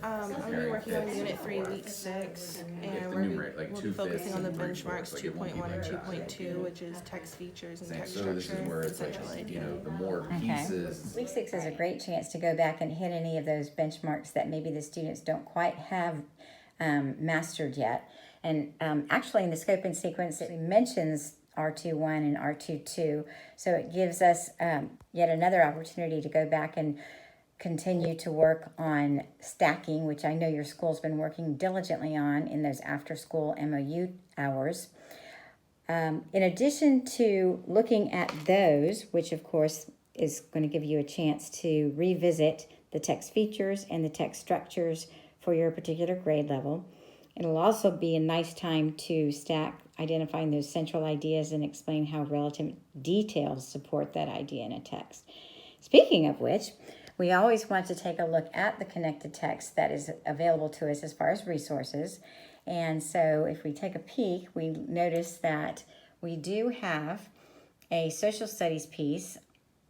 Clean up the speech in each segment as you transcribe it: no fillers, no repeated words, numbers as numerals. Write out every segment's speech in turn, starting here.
I'll be working on Unit 3, Week 6, and we'll be focusing on the benchmarks 2.1 and 2.2, which is text features and text structure and central idea. The more pieces. Week 6 is a great chance to go back and hit any of those benchmarks that maybe the students don't quite have mastered yet. And actually in the scope and sequence, it mentions R2.1 and R2.2, so it gives us yet another opportunity to go back and continue to work on stacking, which I know your school's been working diligently on in those after-school MOU hours. In addition to looking at those, which of course is going to give you a chance to revisit the text features and the text structures for your particular grade level, it'll also be a nice time to stack identifying those central ideas and explain how relative details support that idea in a text. Speaking of which, we always want to take a look at the connected text that is available to us as far as resources. And so if we take a peek, we notice that we do have a social studies piece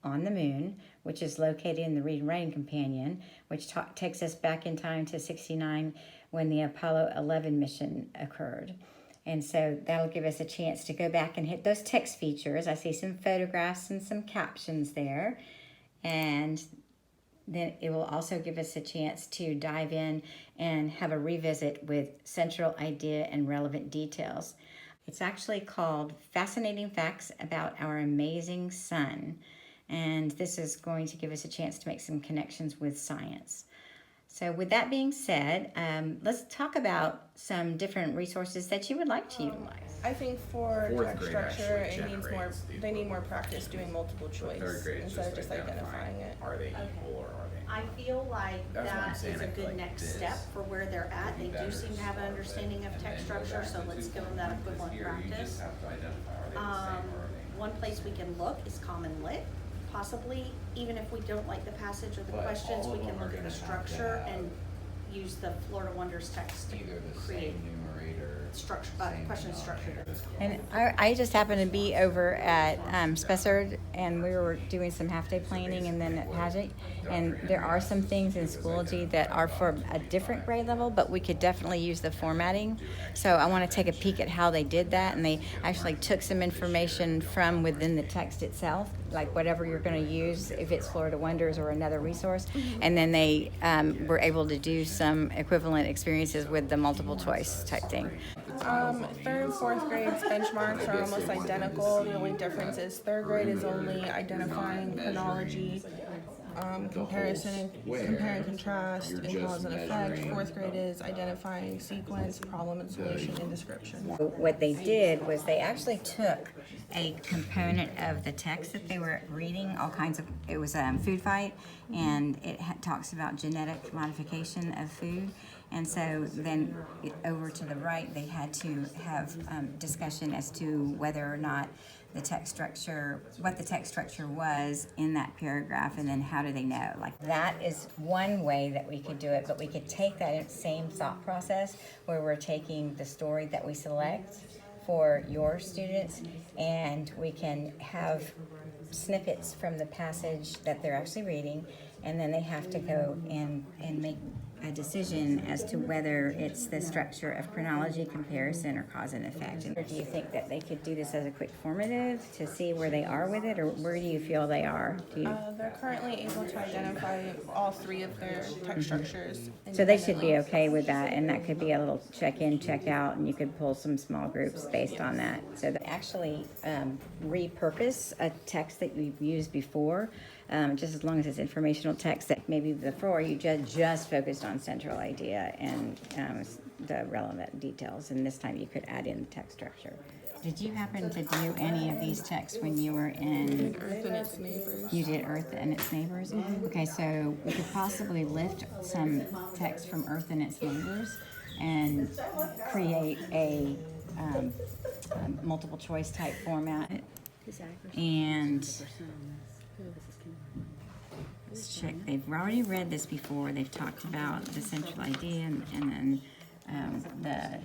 on the moon, which is located in the Read and Writing Companion, which takes us back in time to '69 when the Apollo 11 mission occurred. And so that'll give us a chance to go back and hit those text features. I see some photographs and some captions there. And then it will also give us a chance to dive in and have a revisit with central idea and relevant details. It's actually called Fascinating Facts About Our Amazing Sun. And this is going to give us a chance to make some connections with science. So with that being said, let's talk about some different resources that you would like to utilize. I think for text structure, they need more practice doing multiple choice instead of just identifying it. Are they equal or are they? I feel like That's what I'm that saying, is a I feel good like next this step for where they're at. They do seem to have an understanding of text structure, so let's give them that equivalent practice. One place we can look is Common Lit. Possibly, even if we don't like the passage or the questions, we can look at the structure and use the Florida Wonders text to create structure, question structure. And I just happened to be over at Spessard, and we were doing some half-day planning and then at Paget, and there are some things in Schoology that are for a different grade level, but we could definitely use the formatting. So I want to take a peek at how they did that, and they actually took some information from within the text itself, like whatever you're going to use, if it's Florida Wonders or another resource, and then they were able to do some equivalent experiences with the multiple choice type thing. Third and fourth grades benchmarks are almost identical. The only difference is third grade is only identifying chronology, compare and contrast, and cause and effect. Fourth grade is identifying sequence, problem and solution, and description. What they did was they actually took a component of the text that they were reading, all kinds of, it was Food Fight, and it talks about genetic modification of food. And so then over to the right, they had to have discussion as to whether or not the text structure, what the text structure was in that paragraph, and then how do they know. Like, that is one way that we could do it, but we could take that same thought process where we're taking the story that we select for your students, and we can have snippets from the passage that they're actually reading, and then they have to go and make a decision as to whether it's the structure of chronology, comparison, or cause and effect. Or do you think that they could do this as a quick formative to see where they are with it, or where do you feel they are? They're currently able to identify all three of their text structures. So they should be okay with that, and that could be a little check-in, check-out, and you could pull some small groups based on that. So they actually repurpose a text that you've used before, just as long as it's informational text that maybe before you just focused on central idea and the relevant details, and this time you could add in the text structure. Did you happen to do any of these texts when you were in Earth and its neighbors? You did Earth and its neighbors? Mm-hmm. Okay, so we could possibly lift some text from Earth and its neighbors and create a multiple choice type format. And let's check. They've already read this before. They've talked about the central idea and then the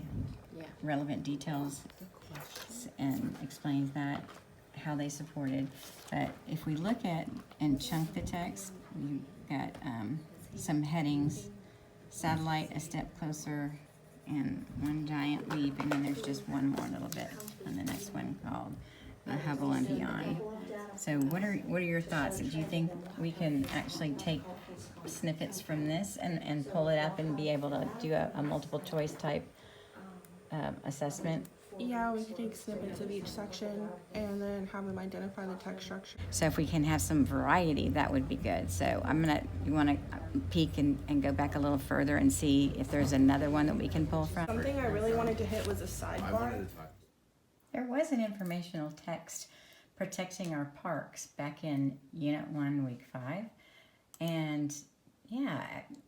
relevant details, and explains that, how they supported. But if we look at and chunk the text, we've got some headings Satellite, A Step Closer, and One Giant Leap, and then there's just one more little bit on the next one called The Hubble and Beyond. So what are your thoughts? Do you think we can actually take snippets from this and pull it up and be able to do a multiple choice type assessment? Yeah, we could take snippets of each section and then have them identify the text structure. So if we can have some variety, that would be good. So you want to peek and go back a little further and see if there's another one that we can pull from? Something I really wanted to hit was a I sidebar. wanted to talk. There was an informational text protecting our parks back in Unit 1, Week 5. And yeah,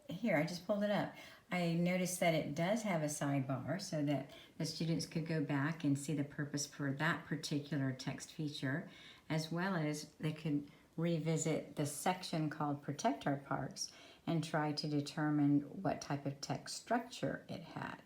here, I just pulled it up. I noticed that it does have a sidebar so that the students could go back and see the purpose for that particular text feature, as well as they could revisit the section called Protect Our Parks and try to determine what type of text structure it had.